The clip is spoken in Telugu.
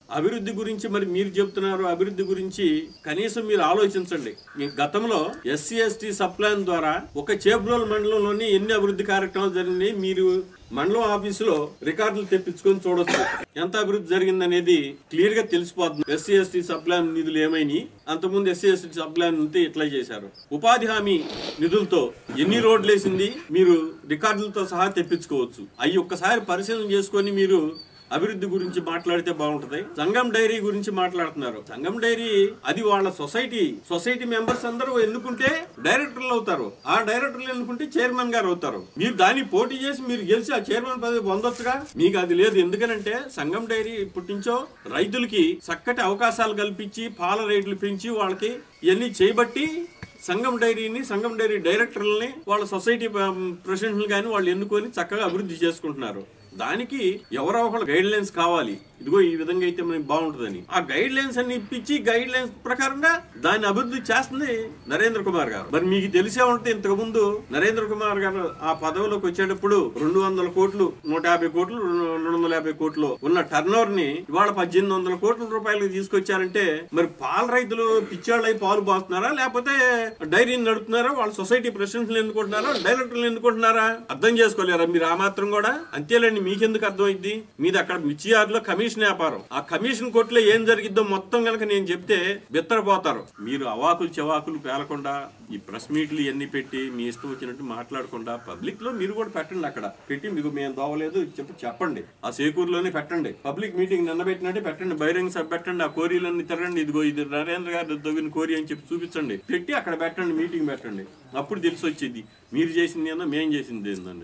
అభివృద్ధి గురించి మరి మీరు చెప్తున్నారు. అభివృద్ధి గురించి కనీసం మీరు ఆలోచించండి. గతంలో ఎస్సీ ఎస్టీ సప్లాన్ ద్వారా ఒక చేబ్రోల్ మండలంలోని ఎన్ని అభివృద్ధి కార్యక్రమాలు జరిగినాయి మీరు మండలం ఆఫీసులో రికార్డులు తెప్పించుకొని చూడొచ్చు. ఎంత అభివృద్ధి జరిగిందనేది క్లియర్ గా తెలిసిపోతుంది. ఎస్సీ ఎస్టీ సప్లాన్ నిధులు ఏమైనాయి, అంతకుముందు ఎస్సీ ఎస్టీ సప్లాన్ ఉంటే ఇట్లా చేశారు. ఉపాధి హామీ నిధులతో ఎన్ని రోడ్లు వేసింది మీరు రికార్డులతో సహా తెప్పించుకోవచ్చు. అవి ఒక్కసారి పరిశీలన చేసుకొని మీరు అభివృద్ధి గురించి మాట్లాడితే బాగుంటది. సంగం డైరీ గురించి మాట్లాడుతున్నారు. సంగం డైరీ అది వాళ్ళ సొసైటీ మెంబర్స్ అందరూ ఎన్నుకుంటే డైరెక్టర్లు అవుతారు. ఆ డైరెక్టర్లు ఎన్నుకుంటే చైర్మన్ గారు అవుతారు. మీరు దాన్ని పోటీ చేసి మీరు గెలిచి ఆ చైర్మన్ పదవి పొందొచ్చుగా. మీకు అది లేదు. ఎందుకనంటే సంగం డైరీ ఇప్పటి నుంచో రైతులకి చక్కటి అవకాశాలు కల్పించి పాల రేట్లు పెంచి వాళ్ళకి ఇవన్నీ చేయబట్టి సంగం డైరీ డైరెక్టర్లని వాళ్ళ సొసైటీ ప్రెసిడెంట్లు కానీ వాళ్ళు ఎన్నుకొని చక్కగా అభివృద్ధి చేసుకుంటున్నారు. దానికి ఎవరో ఒకళ్ళు గైడ్ లైన్స్ కావాలి. ఇదిగో ఈ విధంగా అయితే మనకి బాగుంటుందని ఆ గైడ్ లైన్స్ అన్ని ఇప్పించి గైడ్ లైన్స్ ప్రకారంగా దాన్ని అభివృద్ధి చేస్తుంది నరేంద్ర కుమార్ గారు. మరి మీకు తెలిసే ఉంటుంది, ఇంతకు ముందు నరేంద్ర కుమార్ గారు ఆ పదవిలోకి వచ్చేటప్పుడు 200 కోట్లు 150 కోట్లు 250 కోట్లు ఉన్న టర్న్ ఓవర్ ని ఇవాళ 1800 కోట్ల రూపాయలకు తీసుకొచ్చారంటే మరి పాల రైతులు పిచ్చాళ్ళు అయి పాలు పోస్తున్నారా, లేకపోతే డైరీని నడుపుతున్నారా, వాళ్ళ సొసైటీ ప్రెసిడెంట్లు ఎన్నుకుంటున్నారా, డైరెక్టర్లు ఎన్నుకుంటున్నారా? అర్థం చేసుకోలేరా మీరు? ఆ మాత్రం కూడా అంతేలేండి. మీకెందుకు అర్థమైంది? మీది అక్కడ మిర్చియార్డులో కమిషన్ వ్యాపారం. ఆ కమిషన్ కోర్టులో ఏం జరిగిద్దో మొత్తం కనుక నేను చెప్తే బిత్తరపోతారు. మీరు అవాకులు చెవాకులు పేలకుండా ఈ ప్రెస్ మీట్లు ఇవన్నీ పెట్టి మీ ఇష్టం వచ్చినట్టు మాట్లాడకుండా పబ్లిక్ లో మీరు కూడా పెట్టండి. అక్కడ పెట్టి మీకు మేము దోవలేదు చెప్పండి. ఆ సేకూరులోనే పెట్టండి. పబ్లిక్ మీటింగ్ నిన్న పెట్టినట్టే పెట్టండి. బహిరంగ సభ పెట్టండి. ఆ కోరీలన్నీ తిరగండి. ఇదిగో ఇది నరేంద్ర గారు తవ్విన కోరి అని చెప్పి చూపించండి. పెట్టి అక్కడ పెట్టండి, మీటింగ్ పెట్టండి. అప్పుడు తెలిసి వచ్చింది మీరు చేసింది ఏందో మేము చేసింది ఏందండి.